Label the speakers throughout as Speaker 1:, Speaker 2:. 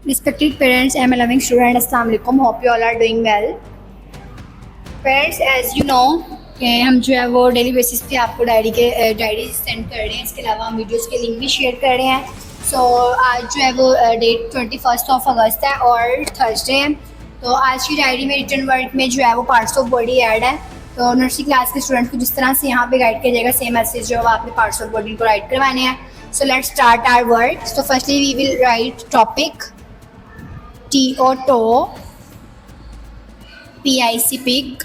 Speaker 1: Respected parents, I am a loving student. Assalamu alaikum. Hope you all are doing well. Parents, as you know कि हम जो है वो daily basis पे आपको डायरी सेंड कर रहे हैं. इसके अलावा हम वीडियोस के लिंक भी शेयर कर रहे हैं. सो आज जो है वो डेट 21 अगस्त है और थर्सडे है. तो आज की डायरी में रिटर्न वर्क में जो है वो पार्ट्स ऑफ बॉडी ऐड है. तो नर्सरी क्लास के स्टूडेंट को जिस तरह से यहाँ पे गाइड किया जाएगा सेम मैसेज जो आपने पार्ट्स ऑफ बॉडी को राइट करवाने हैं. So let's start our work. So firstly we will write topic TO toe, PIC pic.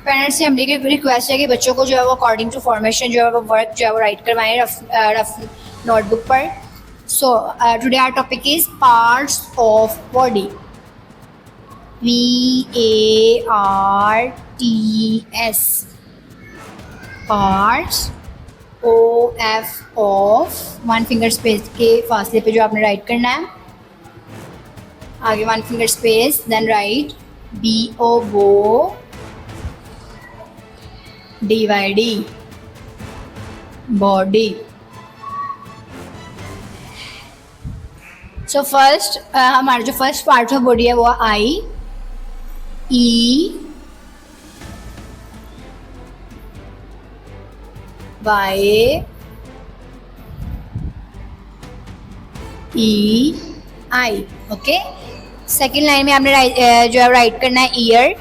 Speaker 1: Parents से हमारी रिक्वेस्ट है कि बच्चों को जो है वो अकॉर्डिंग टू फॉर्मेशन जो है वो वर्क जो है वो राइट करवाएं रफ नोटबुक पर. So today our topic is parts of body. PARTS parts. OF of 1 finger space के फासले पे जो आपने राइट करना है. आगे 1 finger space, then write BO bo, DYD body. So first हमारा जो फर्स्ट पार्ट ऑफ बॉडी है वो I, E, Y, E, I. Okay. Second line में आपने जो है राइट करना है ईयर,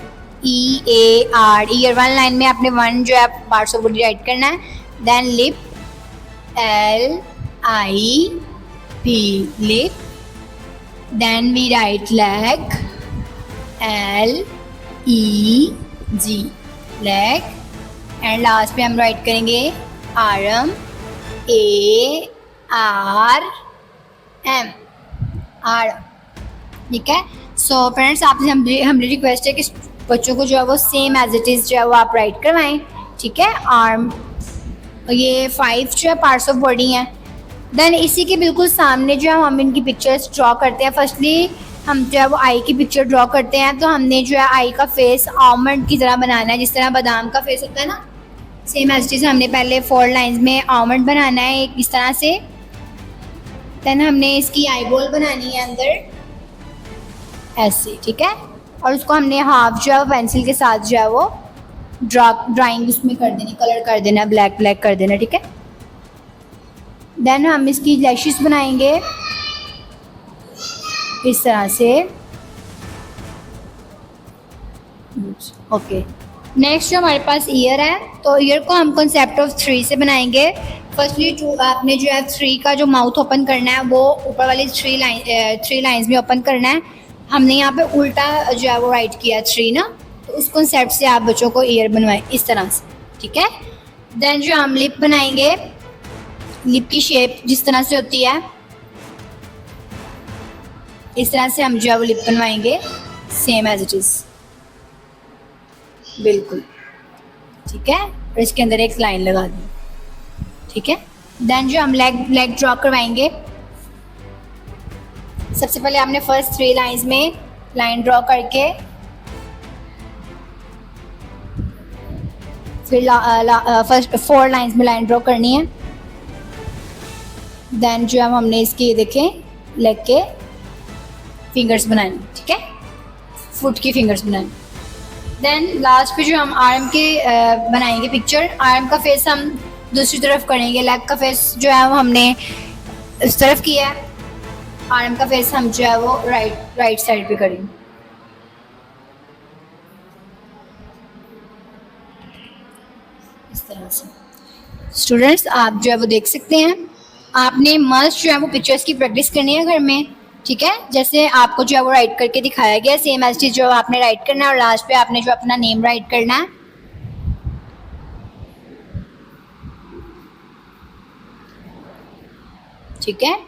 Speaker 1: EAR. ईयर 1 लाइन में आपने 1 जो है पार्ट्स ऑफ बॉडी राइट करना है. Then lip, LIP lip. Then we write leg, LEG leg. And last पे हम राइट करेंगे आर्म, ARM आर्म. ठीक है. सो पेरेंट्स आपसे हमारी रिक्वेस्ट है कि बच्चों को जो है वो सेम एज इट इज़ जो है वो आप राइट करवाएं. ठीक है. आर्म, ये 5 जो है पार्ट्स ऑफ बॉडी हैं. देन इसी के बिल्कुल सामने जो है हम इनकी पिक्चर्स ड्रॉ करते हैं. फर्स्टली हम जो है वो आई की पिक्चर ड्रॉ करते हैं. तो हमने जो है आई का फेस आलमंड की तरह बनाना है, जिस तरह बादाम का फेस होता है ना, सेम एज इट इज हमने पहले 4 लाइंस में आलमंड बनाना है एक इस तरह से. देन हमने इसकी आई बॉल बनानी है अंदर ऐसे. ठीक है. और उसको हमने हाफ जो है वो पेंसिल के साथ जो है वो ड्राइंग उसमें कर देनी, कलर कर देना, ब्लैक कर देना. ठीक है. देन हम इसकी लैशेस बनाएंगे इस तरह से. ओके. नेक्स्ट जो हमारे पास ईयर है, तो ईयर को हम कॉन्सेप्ट ऑफ 3 से बनाएंगे. फर्स्टली आपने जो है 3 का जो माउथ ओपन करना है वो ऊपर वाली 3 लाइंस में ओपन करना है. हमने यहाँ पे उल्टा जो है वो राइट किया 3 ना, तो उस कॉन्सेप्ट से आप बच्चों को ईयर बनवाएं इस तरह से. ठीक है. देन जो हम लिप बनाएंगे, लिप की शेप जिस तरह से होती है इस तरह से हम जो है वो लिप बनवाएंगे सेम एज इट इज बिल्कुल. ठीक है. और इसके अंदर एक लाइन लगा दी. ठीक है. देन जो हम लेग ड्रॉ करवाएंगे. सबसे पहले आपने फर्स्ट 3 लाइंस में लाइन ड्रॉ करके फिर फर्स्ट 4 लाइंस में लाइन ड्रॉ करनी है. देन जो हमने इसकी देखें लेग के फिंगर्स बनाने. ठीक है. फुट की फिंगर्स बनाने. देन लास्ट पे जो हम आर्म के बनाएंगे पिक्चर. आर्म का फेस हम दूसरी तरफ करेंगे. लेग का फेस जो है वो हमने इस तरफ किया है. आर्म का फेस हम जो है वो राइट साइड पे करेंगे. इस तरह से स्टूडेंट्स आप जो है वो देख सकते हैं. आपने मस्ट जो है वो पिक्चर्स की प्रैक्टिस करनी है घर में. ठीक है. जैसे आपको जो है वो राइट करके दिखाया गया सेम एज इट इज जो आपने राइट करना है. और लास्ट पे आपने जो अपना नेम राइट करना है. ठीक है.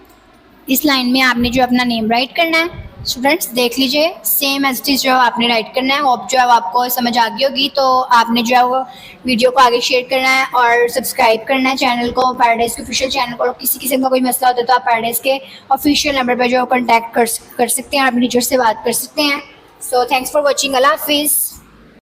Speaker 1: इस लाइन में आपने जो अपना नेम राइट करना है. स्टूडेंट्स देख लीजिए सेम एज इट इज जो आपने राइट करना है. होप जो है आपको समझ आ गई होगी. तो आपने जो है वो वीडियो को आगे शेयर करना है और सब्सक्राइब करना है चैनल को, पैराडाइज के ऑफिशियल चैनल को. किसी किस्म का कोई मसला होता है तो आप पैराडाइज के ऑफिशियल नंबर पर जो कॉन्टैक्ट कर सकते हैं, अपने टीचर से बात कर सकते हैं. So thanks for watching. अल्लाह हाफिज़.